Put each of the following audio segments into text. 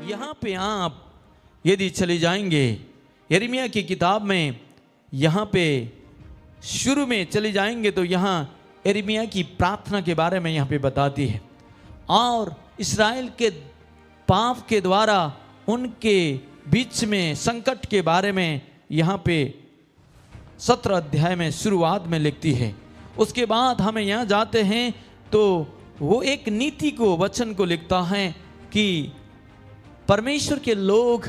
यहाँ पे आप यदि चले जाएंगे यिर्मयाह की किताब में, यहाँ पे शुरू में चले जाएंगे तो यहाँ यिर्मयाह की प्रार्थना के बारे में यहाँ पे बताती है और इस्राएल के पाप के द्वारा उनके बीच में संकट के बारे में यहाँ पे 17 अध्याय में शुरुआत में लिखती है। उसके बाद हमें यहाँ जाते हैं तो वो एक नीति को वचन को लिखता है कि परमेश्वर के लोग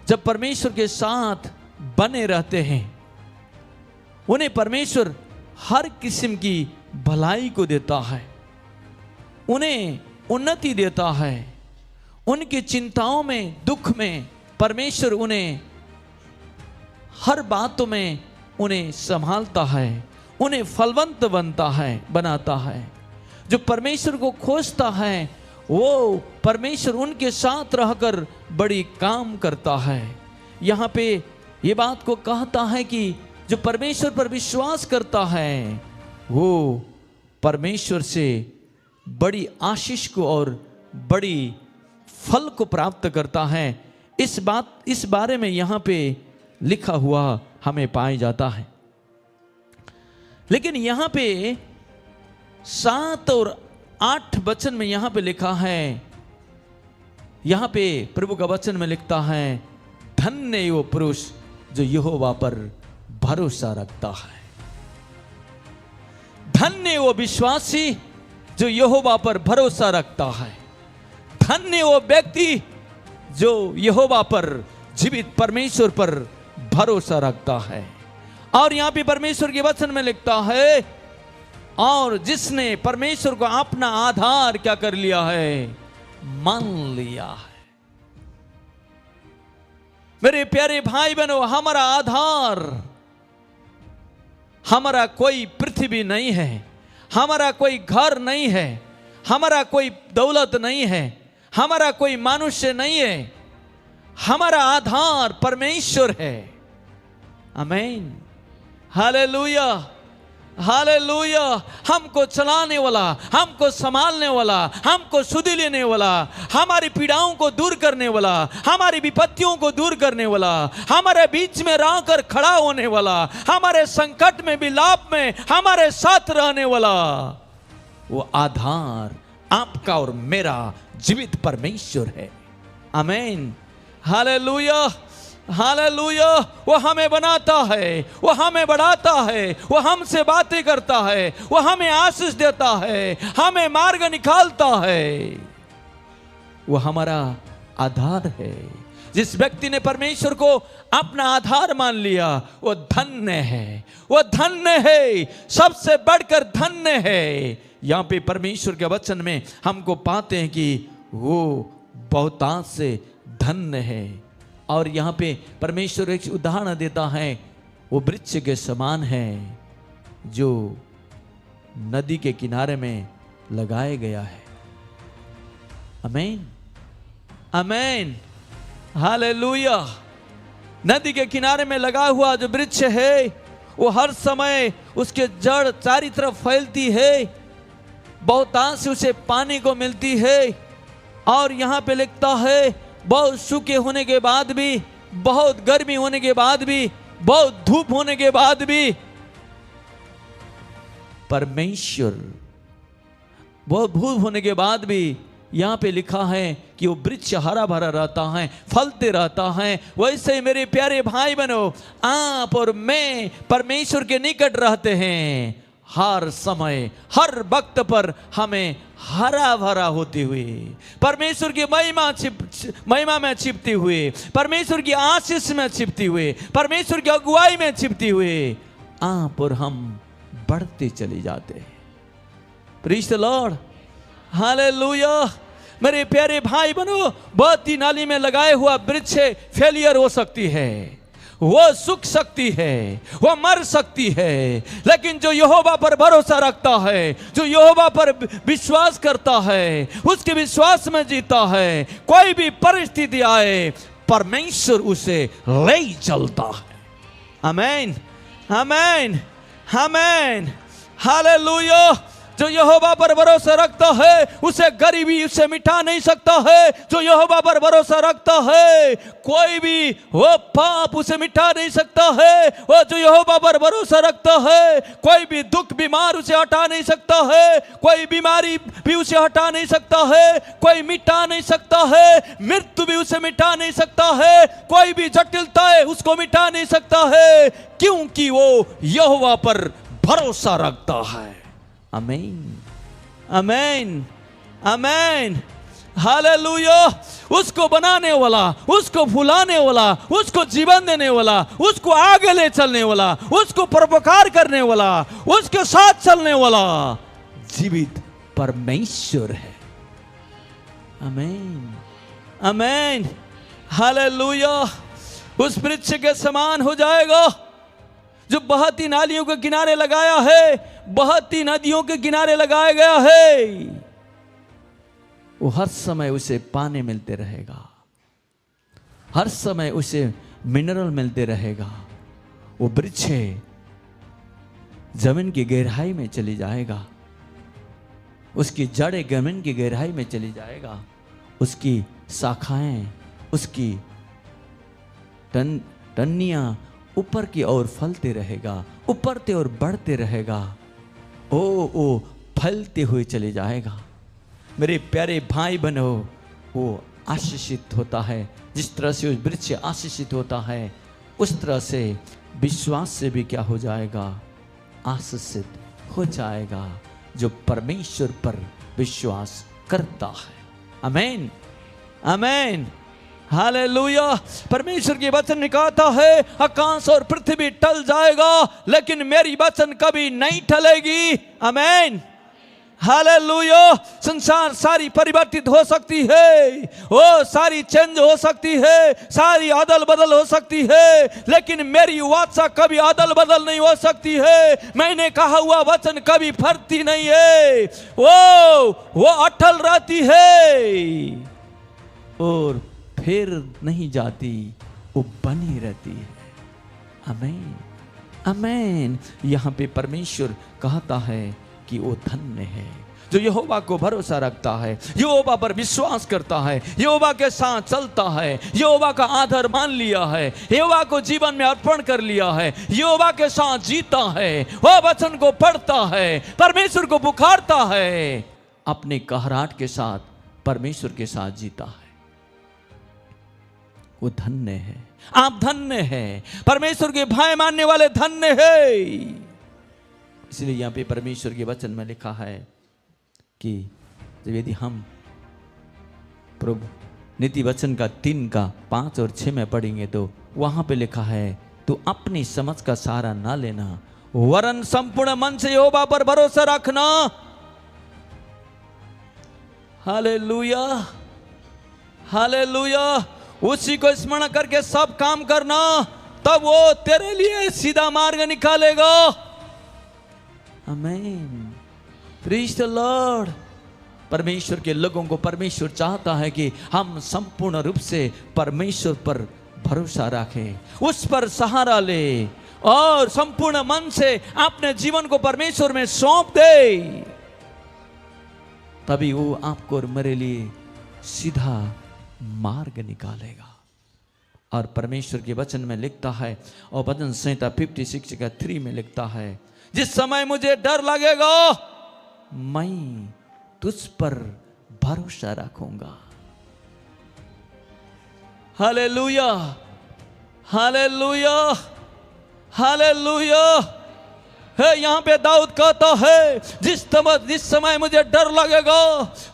जब परमेश्वर के साथ बने रहते हैं उन्हें परमेश्वर हर किस्म की भलाई को देता है, उन्हें उन्नति देता है, उनकी चिंताओं में दुख में परमेश्वर उन्हें हर बातों में उन्हें संभालता है, उन्हें फलवंत बनाता है। जो परमेश्वर को खोजता है वो परमेश्वर उनके साथ रहकर बड़ी काम करता है। यहाँ पे ये बात को कहता है कि जो परमेश्वर पर विश्वास करता है वो परमेश्वर से बड़ी आशीष को और बड़ी फल को प्राप्त करता है। इस बारे में यहाँ पे लिखा हुआ हमें पाया जाता है। लेकिन यहाँ पे 7 और 8 वचन में यहाँ पे लिखा है, यहाँ पे प्रभु का वचन में लिखता है, धन्य वो पुरुष जो यहोवा पर भरोसा रखता है, धन्य वो विश्वासी जो यहोवा पर भरोसा रखता है, धन्य वो व्यक्ति जो यहोवा पर जीवित परमेश्वर पर भरोसा रखता है। और यहां पे परमेश्वर के वचन में लिखता है, और जिसने परमेश्वर को अपना आधार क्या कर लिया है, मान लिया है। मेरे प्यारे भाई बहनों, हमारा आधार हमारा कोई पृथ्वी नहीं है, हमारा कोई घर नहीं है, हमारा कोई दौलत नहीं है, हमारा कोई मनुष्य नहीं है, हमारा आधार परमेश्वर है। आमीन, हालेलुया, हालेलुया। हमको चलाने वाला, हमको संभालने वाला, हमको सुधि लेने वाला, हमारी पीड़ाओं को दूर करने वाला, हमारी विपत्तियों को दूर करने वाला, हमारे बीच में रहकर खड़ा होने वाला, हमारे संकट में विलाप में हमारे साथ रहने वाला, वो आधार आपका और मेरा जीवित परमेश्वर है। आमीन, हालेलुया, हालेलुया। वो हमें बनाता है, वो हमें बढ़ाता है, वो हमसे बातें करता है, वो हमें आशीष देता है, हमें मार्ग निकालता है। वो हमारा आधार है। जिस व्यक्ति ने परमेश्वर को अपना आधार मान लिया वो धन्य है, वो धन्य है, सबसे बढ़कर धन्य है। यहाँ पे परमेश्वर के वचन में हमको पाते हैं कि वो बहुतांश से धन्य है। और यहाँ पे परमेश्वर एक उदाहरण देता है, वो वृक्ष के समान है जो नदी के किनारे में लगाया गया है। आमीन, आमीन, हालेलुया। नदी के किनारे में लगा हुआ जो वृक्ष है वो हर समय उसके जड़ चारों तरफ फैलती है, बहुतांश से उसे पानी को मिलती है। और यहाँ पे लिखता है बहुत सूखे होने के बाद भी, बहुत गर्मी होने के बाद भी, बहुत धूप होने के बाद भी परमेश्वर, बहुत धूप होने के बाद भी यहाँ पे लिखा है कि वो वृक्ष हरा भरा रहता है, फलते रहता है। वैसे ही मेरे प्यारे भाई बहनों, आप और मैं परमेश्वर के निकट रहते हैं, हर समय हर वक्त पर हमें हरा भरा होते हुए, परमेश्वर की महिमा में छिपते हुए, परमेश्वर की आशीष में छिपते हुए, परमेश्वर की अगुवाई में छिपते हुए आप और हम बढ़ते चले जाते हैं। Praise the Lord, hallelujah. मेरे प्यारे भाई बहनों, बहती नाली में लगाए हुआ वृक्ष फेलियर हो सकती है, वो सूख सकती है, वो मर सकती है, लेकिन जो यहोवा पर भरोसा रखता है, जो यहोवा पर विश्वास करता है, उसके विश्वास में जीता है, कोई भी परिस्थिति आए परमेश्वर उसे ले चलता है। आमीन, आमीन, आमीन, हालेलुया। जो यहोवा पर भरोसा रखता है उसे गरीबी उसे मिटा नहीं सकता है। जो यहोवा पर भरोसा रखता है कोई भी वो पाप उसे मिटा नहीं सकता है। वो जो यहोवा पर भरोसा रखता है कोई भी दुख बीमार उसे हटा नहीं सकता है, कोई बीमारी भी उसे हटा नहीं सकता है, कोई मिटा नहीं सकता है, मृत्यु भी उसे मिटा नहीं सकता है, कोई भी जटिलता है उसको मिटा नहीं सकता है, क्योंकि वो यहोवा पर भरोसा रखता है। आमीन, आमीन, आमीन, हालेलुया। उसको बनाने वाला, उसको फुलाने वाला, उसको जीवन देने वाला, उसको आगे ले चलने वाला, उसको परोपकार करने वाला, उसके साथ चलने वाला जीवित परमेश्वर है। आमीन, आमीन, हालेलुया। उस वृक्ष के समान हो जाएगा जो बहती नालियों के किनारे लगाया है, बहती नदियों के किनारे लगाया गया है। वो हर समय उसे पानी मिलते रहेगा, हर समय उसे मिनरल मिलते रहेगा। वो वृक्ष जमीन की गहराई में चली जाएगा, उसकी जड़ें जमीन की गहराई में चली जाएगा, उसकी शाखाएं, उसकी टहनियां ऊपर की ओर फलते रहेगा, ऊपर की ओर बढ़ते रहेगा। ओ फलते हुए चले जाएगा। मेरे प्यारे भाई बहनों, वो आशीषित होता है। जिस तरह से उस वृक्ष आशीषित होता है उस तरह से विश्वास से भी क्या हो जाएगा, आशीषित हो जाएगा जो परमेश्वर पर विश्वास करता है। आमीन, आमीन, हालेलुया। परमेश्वर की वचन निकालता है आकाश और पृथ्वी टल जाएगा लेकिन मेरी वचन कभी नहीं टलेगी। आमीन, हालेलुया। संसार सारी परिवर्तित हो सकती है, वो सारी चेंज हो सकती है, सारी अदल बदल हो सकती है, लेकिन मेरी वाचा कभी अदल बदल नहीं हो सकती है। मैंने कहा हुआ वचन कभी फरती नहीं है, वो अटल रहती है और फिर नहीं जाती, वो बनी रहती है। आमीन, आमीन। यहाँ पे परमेश्वर कहता है कि वो धन्य है जो यहोवा को भरोसा रखता है, यहोवा पर विश्वास करता है, यहोवा के साथ चलता है, यहोवा का आधार मान लिया है, यहोवा को जीवन में अर्पण कर लिया है, यहोवा के साथ जीता है, वो वचन को पढ़ता है, परमेश्वर को पुकारता है, अपने कहराट के साथ परमेश्वर के साथ जीता है। वो धन्य है। आप धन्य हैं, परमेश्वर के भाई मानने वाले धन्य है। इसलिए यहां पे परमेश्वर के वचन में लिखा है कि जब यदि हम प्रभु नीति वचन का 3 का 5 और 6 में पढ़ेंगे तो वहां पे लिखा है तू अपनी समझ का सहारा ना लेना वरन संपूर्ण मन से यहोवा पर भरोसा रखना। Hallelujah, hallelujah. उसी को स्मरण करके सब काम करना, तब वो तेरे लिए सीधा मार्ग निकालेगा। आमीन, प्रेज द लॉर्ड। परमेश्वर के लोगों को परमेश्वर चाहता है कि हम संपूर्ण रूप से परमेश्वर पर भरोसा रखें, उस पर सहारा ले और संपूर्ण मन से अपने जीवन को परमेश्वर में सौंप दे, तभी वो आपको और मेरे लिए सीधा मार्ग निकालेगा। और परमेश्वर के वचन में लिखता है और भजन संहिता 56 का 3 में लिखता है जिस समय मुझे डर लगेगा मैं तुझ पर भरोसा रखूंगा। Hallelujah, hallelujah, hallelujah. है यहाँ पे दाऊद कहता है जिस समय मुझे डर लगेगा,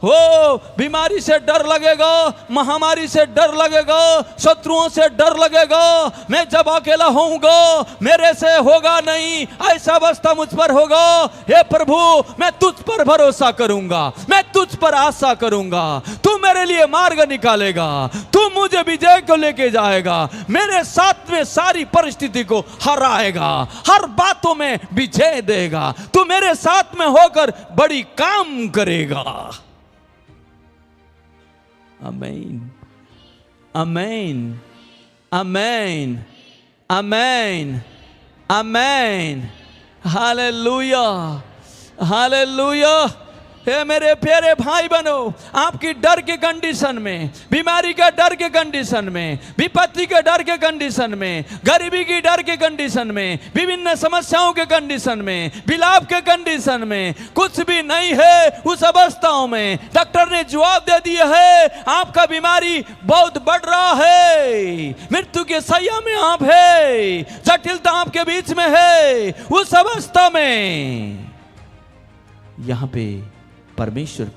हो बीमारी से डर लगेगा, महामारी से डर लगेगा, शत्रुओं से डर लगेगा, मैं जब अकेला होऊंगा मेरे से होगा नहीं, ऐसा अवस्था मुझ पर होगा, हे प्रभु मैं तुझ पर भरोसा करूंगा, मैं तुझ पर आशा करूंगा, तू मेरे लिए मार्ग निकालेगा, तू मुझे विजय को लेके जाएगा, मेरे साथ में सारी परिस्थिति को हराएगा, हर बातों में विजय देगा, तू मेरे साथ में होकर बड़ी काम करेगा। आमीन, आमीन, आमीन, आमीन, आमीन, हालेलुया। हालेलुया। हे मेरे प्यारे भाई बहनों, आपकी डर के कंडीशन में, बीमारी का डर के कंडीशन में, विपत्ति के डर के कंडीशन में, गरीबी की डर के कंडीशन में, विभिन्न समस्याओं के कंडीशन में, विलाप के कंडीशन में कुछ भी नहीं है, उस अवस्थाओं में डॉक्टर ने जवाब दे दिया है, आपका बीमारी बहुत बढ़ रहा है, मृत्यु के सैया में आप है, जटिलता आपके बीच में है। उस अवस्था में यहां पे परमेश्वर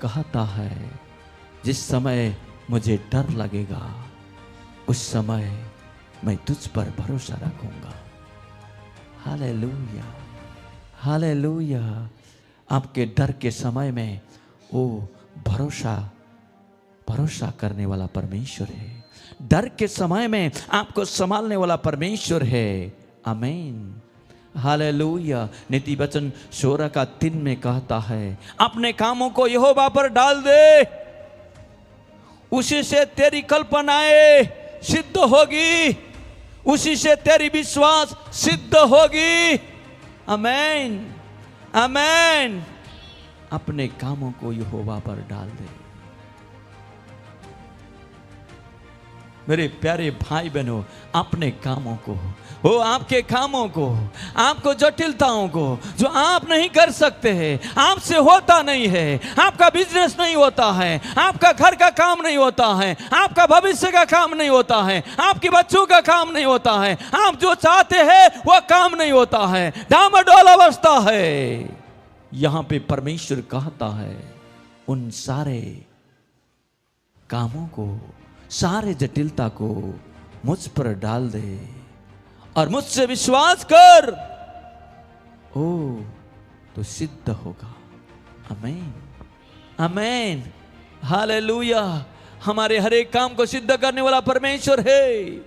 कहता है, जिस समय मुझे डर लगेगा उस समय मैं तुझ पर भरोसा रखूंगा। Hallelujah, hallelujah. आपके डर के समय में वो भरोसा करने वाला परमेश्वर है। डर के समय में आपको संभालने वाला परमेश्वर है। आमीन, हालेलुया। नीति वचन 16:3 में कहता है, अपने कामों को यहोवा पर डाल दे, उसी से तेरी कल्पनाएं सिद्ध होगी, उसी से तेरी विश्वास सिद्ध होगी। आमीन, आमीन। अपने कामों को यहोवा पर डाल दे। मेरे प्यारे भाई बहनों, अपने कामों को, वो आपके कामों को, आपको जटिलताओं को जो आप नहीं कर सकते हैं, आपसे होता नहीं है, आपका बिजनेस नहीं होता है, आपका घर का काम नहीं होता है, आपका भविष्य का काम नहीं होता है, आपके बच्चों का काम नहीं होता है, आप जो चाहते हैं वो काम नहीं होता है, डामाडोल अवस्था है। यहां पे परमेश्वर कहता है, उन सारे कामों को, सारे जटिलता को मुझ पर डाल दे और मुझसे विश्वास कर, ओ तो सिद्ध होगा। आमीन, आमीन, हालेलुया। हमारे हर एक काम को सिद्ध करने वाला परमेश्वर है,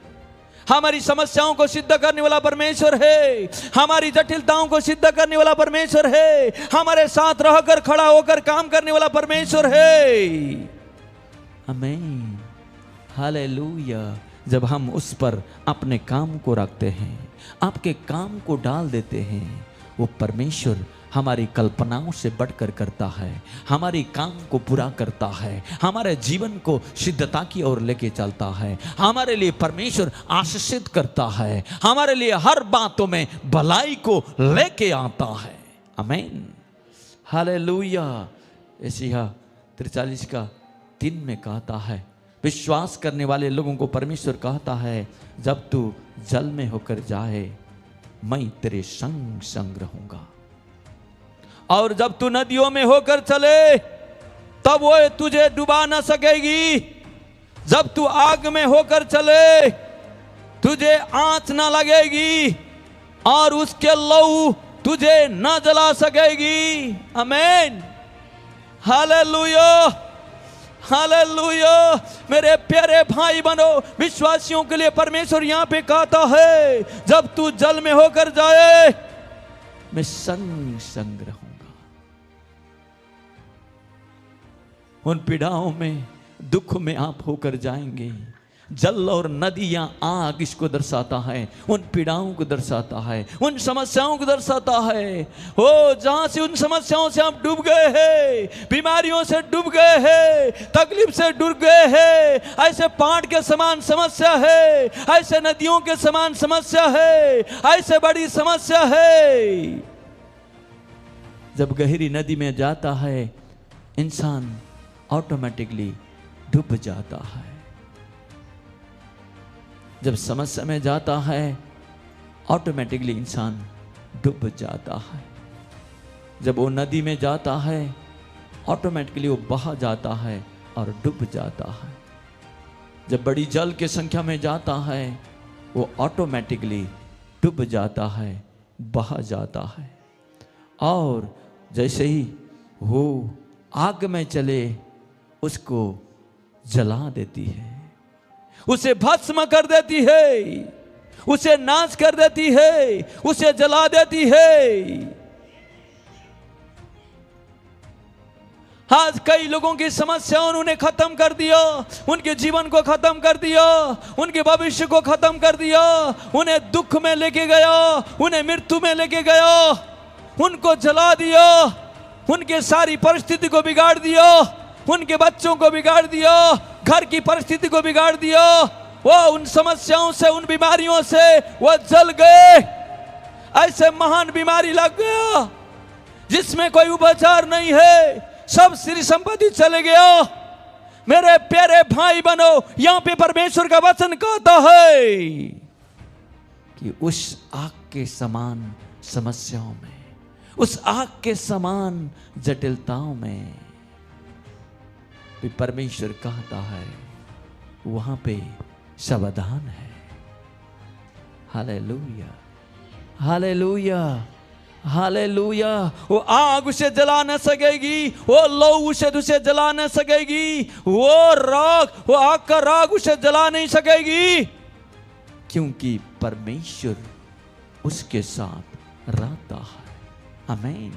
हमारी समस्याओं को सिद्ध करने वाला परमेश्वर है, हमारी जटिलताओं को सिद्ध करने वाला परमेश्वर है, हमारे साथ रहकर खड़ा होकर काम करने वाला परमेश्वर है। आमीन, हालेलुया। जब हम उस पर अपने काम को रखते हैं, आपके काम को डाल देते हैं, वो परमेश्वर हमारी कल्पनाओं से बढ़कर करता है, हमारी काम को पूरा करता है, हमारे जीवन को सिद्धता की ओर लेके चलता है, हमारे लिए परमेश्वर आशीषित करता है, हमारे लिए हर बातों में भलाई को लेके आता है। आमीन, हालेलुया। यशायाह 43:3 में कहता है, विश्वास करने वाले लोगों को परमेश्वर कहता है, जब तू जल में होकर जाए मैं तेरे संग संग रहूंगा, और जब तू नदियों में होकर चले तब वो तुझे डुबा ना सकेगी, जब तू आग में होकर चले तुझे आंच ना लगेगी, और उसके लहू तुझे ना जला सकेगी। आमीन, हालेलुया, हालेलुया। मेरे प्यारे भाई बहनों, विश्वासियों के लिए परमेश्वर यहां पे कहता है, जब तू जल में होकर जाए मैं संग संग रहूंगा। उन पीड़ाओं में, दुख में आप होकर जाएंगे। जल और नदियां, आग इसको दर्शाता है, उन पीड़ाओं को दर्शाता है, उन समस्याओं को दर्शाता है। हो जहां से उन समस्याओं से आप डूब गए हैं, बीमारियों से डूब गए हैं, तकलीफ से डूब गए हैं, ऐसे पहाड़ के समान समस्या है, ऐसे नदियों के समान समस्या है, ऐसे बड़ी समस्या है। जब गहरी नदी में जाता है इंसान ऑटोमेटिकली डूब जाता है। जब समस्या में जाता है ऑटोमेटिकली इंसान डूब जाता है। जब वो नदी में जाता है ऑटोमेटिकली वो बहा जाता है और डूब जाता है। जब बड़ी जल की संख्या में जाता है वो ऑटोमेटिकली डूब जाता है, बहा जाता है। और जैसे ही वो आग में चले उसको जला देती है, उसे भस्म कर देती है, उसे नाश कर देती है, उसे जला देती है। आज कई लोगों की समस्या उन्होंने खत्म कर दिया, उनके जीवन को खत्म कर दिया, उनके भविष्य को खत्म कर दिया, उन्हें दुख में लेके गया, उन्हें मृत्यु में लेके गया, उनको जला दिया, उनके सारी परिस्थिति को बिगाड़ दिया, उनके बच्चों को बिगाड़ दिया, घर की परिस्थिति को बिगाड़ दिया। वो उन समस्याओं से, उन बीमारियों से वो जल गए। ऐसे महान बीमारी लग गया जिसमें कोई उपचार नहीं है, सब श्री संपत्ति चले गया। मेरे प्यारे भाई बनो, यहां पे परमेश्वर का वचन कहता है कि उस आग के समान समस्याओं में, उस आग के समान जटिलताओं में भी परमेश्वर कहता है वहां पे सावधान है। Hallelujah, hallelujah, hallelujah. वो आग उसे जला न सकेगी, वो लौ उसे जला न सकेगी, वो आग का राग उसे जला नहीं सकेगी, क्योंकि परमेश्वर उसके साथ रहता है। आमीन,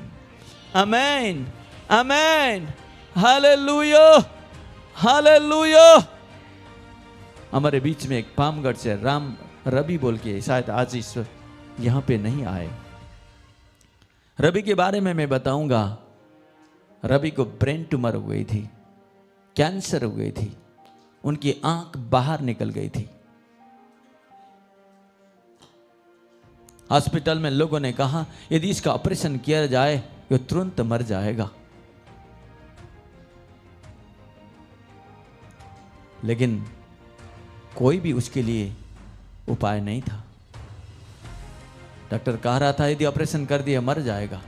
आमीन, आमीन। Hallelujah, hallelujah. हमारे बीच में एक पामगढ़ से राम रवि बोल के, शायद आज इस यहां पे नहीं आए। रवि के बारे में मैं बताऊंगा। रवि को ब्रेन ट्यूमर हो गई थी, कैंसर हो गई थी, उनकी आंख बाहर निकल गई थी। हॉस्पिटल में लोगों ने कहा यदि इसका ऑपरेशन किया जाए तो तुरंत मर जाएगा, लेकिन कोई भी उसके लिए उपाय नहीं था। डॉक्टर कह रहा था यदि ऑपरेशन कर दिया मर जाएगा।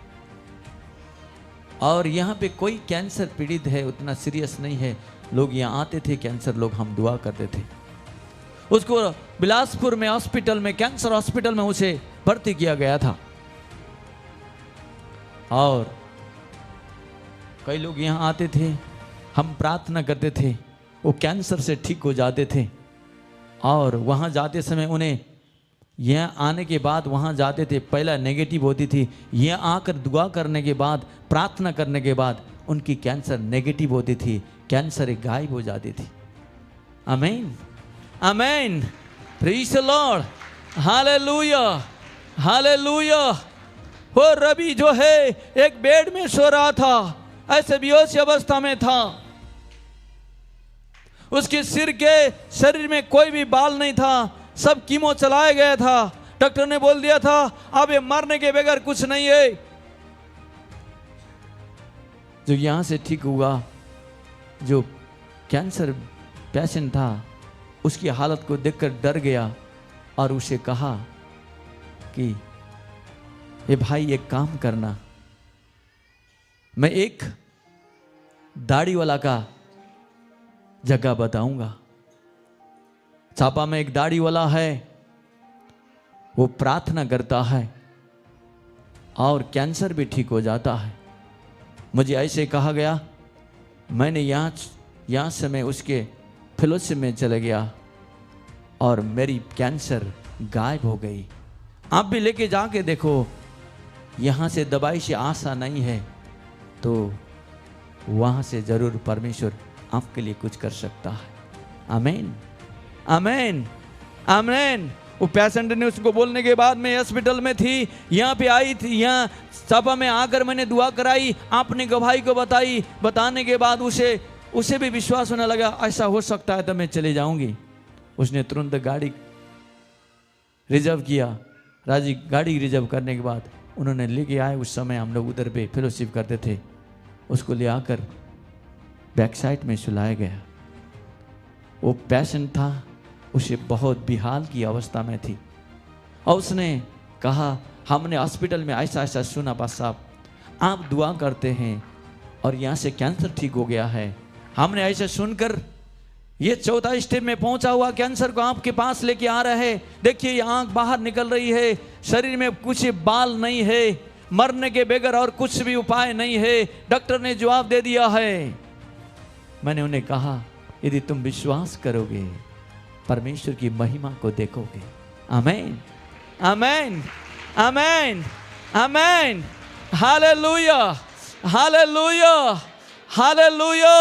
और यहाँ पे कोई कैंसर पीड़ित है उतना सीरियस नहीं है, लोग यहाँ आते थे कैंसर लोग, हम दुआ करते थे। उसको बिलासपुर में हॉस्पिटल में, कैंसर हॉस्पिटल में उसे भर्ती किया गया था। और कई लोग यहाँ आते थे, हम प्रार्थना करते थे, वो कैंसर से ठीक हो जाते थे। और वहाँ जाते समय उन्हें, यहाँ आने के बाद वहाँ जाते थे, पहला नेगेटिव होती थी, यहाँ आकर दुआ करने के बाद, प्रार्थना करने के बाद उनकी कैंसर नेगेटिव होती थी, कैंसर गायब हो जाती थी। आमीन, आमीन, praise the Lord, hallelujah, hallelujah. वो रवि जो है एक बेड में सो रहा था, ऐसे बेहोश अवस्था में था। उसके सिर के शरीर में कोई भी बाल नहीं था, सब कीमो चलाया गया था। डॉक्टर ने बोल दिया था अब ये मरने के बगैर कुछ नहीं है। जो यहां से ठीक हुआ, जो कैंसर पेशेंट था, उसकी हालत को देखकर डर गया और उसे कहा कि ये भाई एक काम करना, मैं एक दाढ़ी वाला का जगह बताऊंगा। चापा में एक दाढ़ी वाला है, वो प्रार्थना करता है और कैंसर भी ठीक हो जाता है। मुझे ऐसे कहा गया, मैंने यहाँ से मैं उसके फेलोशिप में चले गया और मेरी कैंसर गायब हो गई। आप भी लेके जाके देखो, यहाँ से दवाई से आशा नहीं है तो वहाँ से जरूर परमेश्वर आपके लिए कुछ कर सकता है। आमीन, आमीन, आमीन। वो पेशेंट ने उसको बोलने के बाद मैं हॉस्पिटल में थी, यहाँ पे आई थी, यहाँ सभा में आकर मैंने दुआ कराई, आपने गवाही को बताई। बताने के बाद उसे भी विश्वास होने लगा, ऐसा हो सकता है तो मैं चले जाऊंगी। उसने तुरंत गाड़ी रिजर्व किया। गाड़ी रिजर्व करने के बाद उन्होंने लेके आए। उस समय हम लोग उधर पे फेलोशिप करते थे। उसको ले आकर बैक साइड में सुलाया गया। वो पेशेंट था, उसे बहुत बेहाल की अवस्था में थी और उसने कहा हमने हॉस्पिटल में ऐसा ऐसा सुना, बस साहब आप दुआ करते हैं और यहाँ से कैंसर ठीक हो गया है। हमने ऐसे सुनकर ये चौथा स्टेज में पहुंचा हुआ कैंसर को आपके पास लेके आ रहे हैं। देखिए ये आंख बाहर निकल रही है, शरीर में कुछ बाल नहीं है, मरने के बगैर और कुछ भी उपाय नहीं है। डॉक्टर ने जवाब दे दिया है। मैंने उन्हें कहा यदि तुम विश्वास करोगे परमेश्वर की महिमा को देखोगे। आमीन, आमीन, आमीन, आमीन, हालेलुया, हालेलुया, हालेलुया।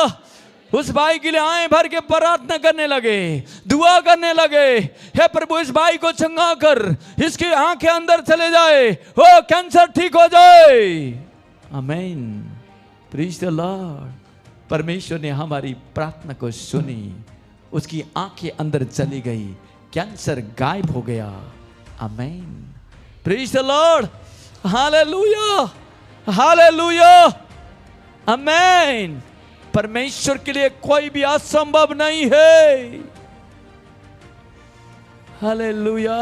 उस भाई के लिए आए भर के प्रार्थना करने लगे, दुआ करने लगे, हे प्रभु इस भाई को चंगा कर, इसकी आंखें अंदर चले जाए, ओ कैंसर ठीक हो जाए। आमीन, प्रेज द लॉर्ड। परमेश्वर ने हमारी प्रार्थना को सुनी, उसकी आंखें अंदर चली गई, कैंसर गायब हो गया। आमीन, praise the Lord, hallelujah, hallelujah, आमीन। परमेश्वर के लिए कोई भी असंभव नहीं है। हालेलुया,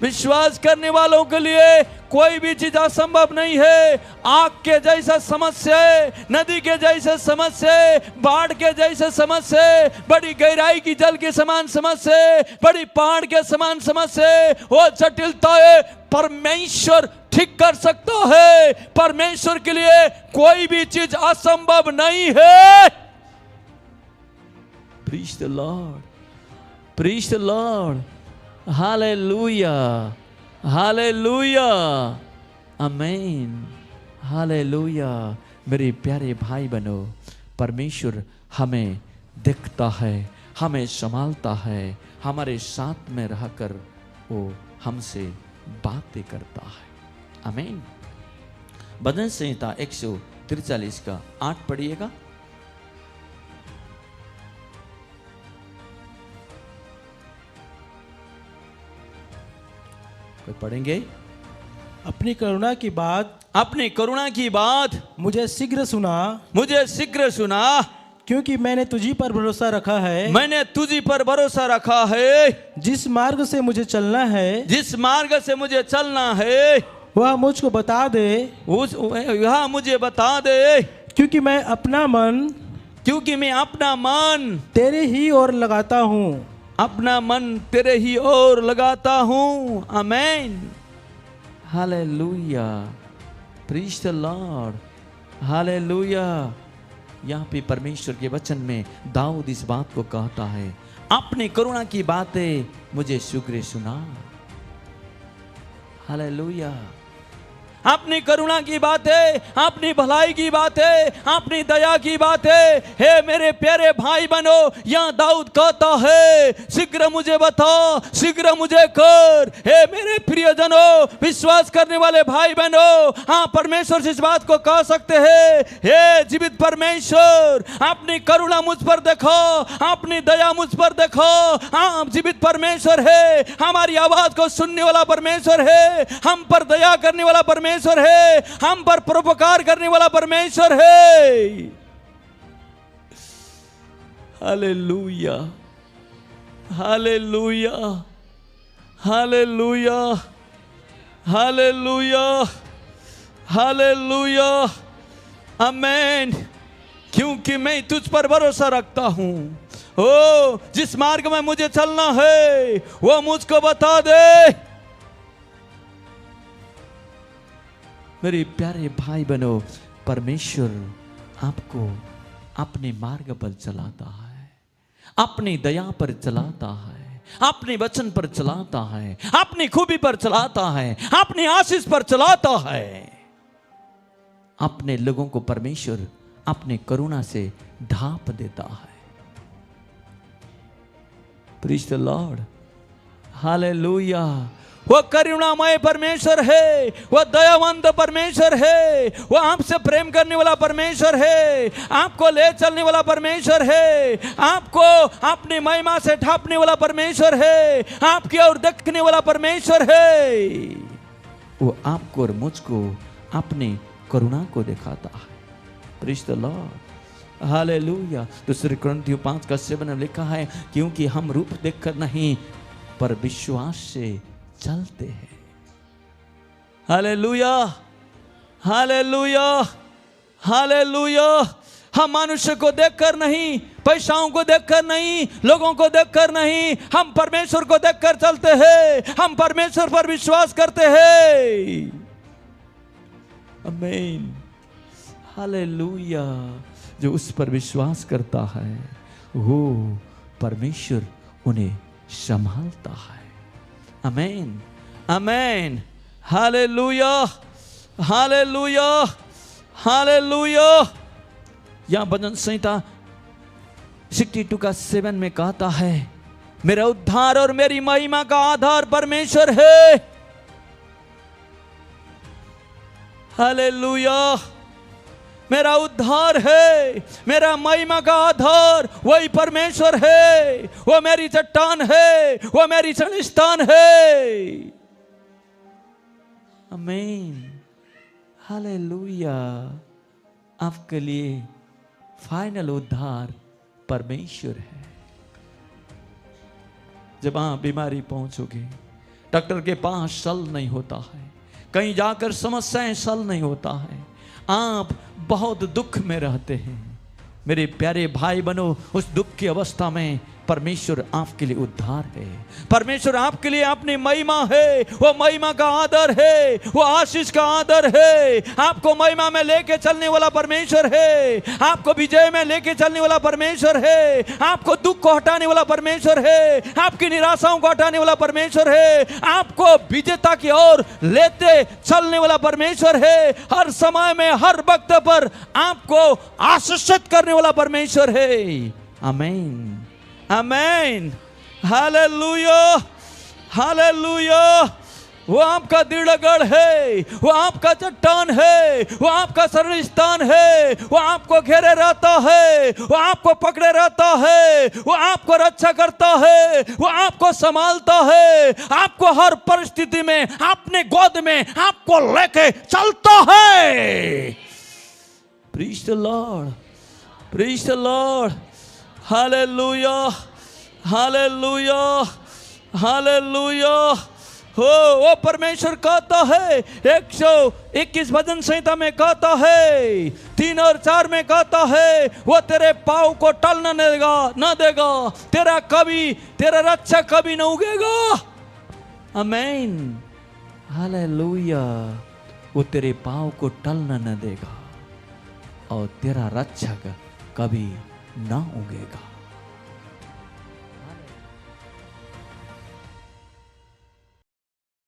विश्वास करने वालों के लिए कोई भी चीज असंभव नहीं है। आग के जैसा समस्या, नदी के जैसे समस्या, बाढ़ के जैसे समस्या, बड़ी गहराई की जल के समान समस्या, बड़ी पहाड़ के समान समस्या, वो जटिलता है, परमेश्वर ठीक कर सकता है। परमेश्वर के लिए कोई भी चीज असंभव नहीं है। Preach the Lord, preach the Lord, hallelujah, hallelujah, आमीन, हालेलुया। मेरे प्यारे भाई बहनों, परमेश्वर हमें देखता है, हमें संभालता है, हमारे साथ में रहकर वो हमसे बातें करता है। आमीन। भजन संहिता 143 का 8 पढ़िएगा। कोई पढ़ेंगे? अपनी करुणा की बात, अपनी करुणा की बात मुझे शीघ्र सुना, मुझे शीघ्र सुना, क्योंकि मैंने तुझी पर भरोसा रखा है, मैंने तुझी पर भरोसा रखा है। जिस मार्ग से मुझे चलना है, जिस मार्ग से मुझे चलना है, वह मुझको बता दे, वह मुझे बता दे, क्योंकि मैं अपना मन, क्योंकि मैं अपना मन तेरे ही ओर लगाता हूँ, अपना मन तेरे ही ओर लगाता हूँ। आमीन, hallelujah, preach the Lord, hallelujah. यहाँ पे परमेश्वर के वचन में दाऊद इस बात को कहता है, अपनी करुणा की बातें मुझे शीघ्र सुना। हालेलुया, अपनी करुणा की बातें, अपनी भलाई की बातें, अपनी दया की बातें। हे मेरे प्यारे भाई बहनों, यहाँ दाऊद कहता है, शीघ्र मुझे बता, शीघ्र मुझे कर। हे मेरे प्रियजनों, विश्वास करने वाले भाई बहनों, हाँ परमेश्वर से इस बात को कह सकते हैं, हे जीवित परमेश्वर, अपनी करुणा मुझ पर देखो, अपनी दया मुझ पर देखो। हाँ जीवित परमेश्वर है, हमारी आवाज को सुनने वाला परमेश्वर है, हम पर दया करने वाला परमेश्वर है, हम पर परोपकार करने वाला परमेश्वर है। Hallelujah, hallelujah, hallelujah, hallelujah, hallelujah, आमीन। क्योंकि मैं तुझ पर भरोसा रखता हूं, ओ जिस मार्ग में मुझे चलना है वो मुझको बता दे। मेरे प्यारे भाई बहनों, परमेश्वर आपको अपने मार्ग पर चलाता है, अपनी दया पर चलाता है, अपने वचन पर चलाता है, अपनी खूबी पर चलाता है, अपनी आशीष पर चलाता है। अपने लोगों को परमेश्वर अपने करुणा से ढांप देता है। Preach the Lord, hallelujah. वो करुणामय परमेश्वर है, वो दयावंत परमेश्वर है, वो आपसे प्रेम करने वाला परमेश्वर है, आपको ले चलने वाला परमेश्वर है, आपको अपनी महिमा से ढांपने वाला परमेश्वर है, आपकी ओर देखने वाला परमेश्वर है। वो आपको और मुझको अपनी करुणा को दिखाता है। Praise the Lord, hallelujah. दूसरे कुरिन्थियों 5:7 में लिखा है, क्योंकि हम रूप देखकर नहीं पर विश्वास से चलते हैं। Hallelujah, hallelujah, hallelujah. हम मनुष्य को देखकर नहीं, पैसाओं को देखकर नहीं, लोगों को देखकर नहीं, हम परमेश्वर को देखकर चलते हैं, हम परमेश्वर पर विश्वास करते हैं। आमीन, हालेलुया। जो उस पर विश्वास करता है वो परमेश्वर उन्हें संभालता है। आमीन, आमीन, हालेलुया, हालेलुया, हालेलुया। यहाँ भजन संहिता 62 का 7 में कहता है, मेरा उद्धार और मेरी महिमा का आधार परमेश्वर है। हालेलुया। मेरा उद्धार है, मेरा महिमा का आधार वही परमेश्वर है। वो मेरी चट्टान है, वो मेरी शरणस्थान है। आमीन। हालेलुया। आपके लिए फाइनल उद्धार परमेश्वर है। जब आप बीमारी पहुंचोगे, डॉक्टर के पास सल नहीं होता है, कहीं जाकर समस्याएं सल नहीं होता है, आप बहुत दुख में रहते हैं, मेरे प्यारे भाई बनो, उस दुख की अवस्था में परमेश्वर आपके लिए उद्धार है। परमेश्वर आपके लिए अपनी महिमा है, वो महिमा का आदर है, वो आशीष का आदर है। आपको महिमा में लेके चलने वाला परमेश्वर है, आपको विजय में लेके चलने वाला परमेश्वर है, आपको दुख को हटाने वाला परमेश्वर है, आपकी निराशाओं को हटाने वाला परमेश्वर है, आपको विजेता की ओर लेते चलने वाला परमेश्वर है। हर समय में, हर वक्त पर आपको आशीषित करने वाला परमेश्वर है। आमीन, आमीन। Hallelujah, hallelujah. वो आपका दृढ़गढ़ है, वो आपका चट्टान है, वो आपका शरणस्थान है, वो आपको घेरे रहता है, वो आपको पकड़े रहता है, वो आपको रक्षा करता है, वो आपको संभालता है, आपको हर परिस्थिति में अपने गोद में आपको लेके चलता है। Praise the Lord, praise the Lord. Hallelujah, hallelujah, hallelujah. वो परमेश्वर कहता है, 121 भजन संहिता में कहता है, 3 और 4 में कहता है, वो तेरे पाँव को टल न देगा, तेरा रक्षा कभी न उगेगा। आमीन, हालेलुया। वो तेरे पाँव को टलने न देगा और तेरा रक्षा कभी ना उगेगा।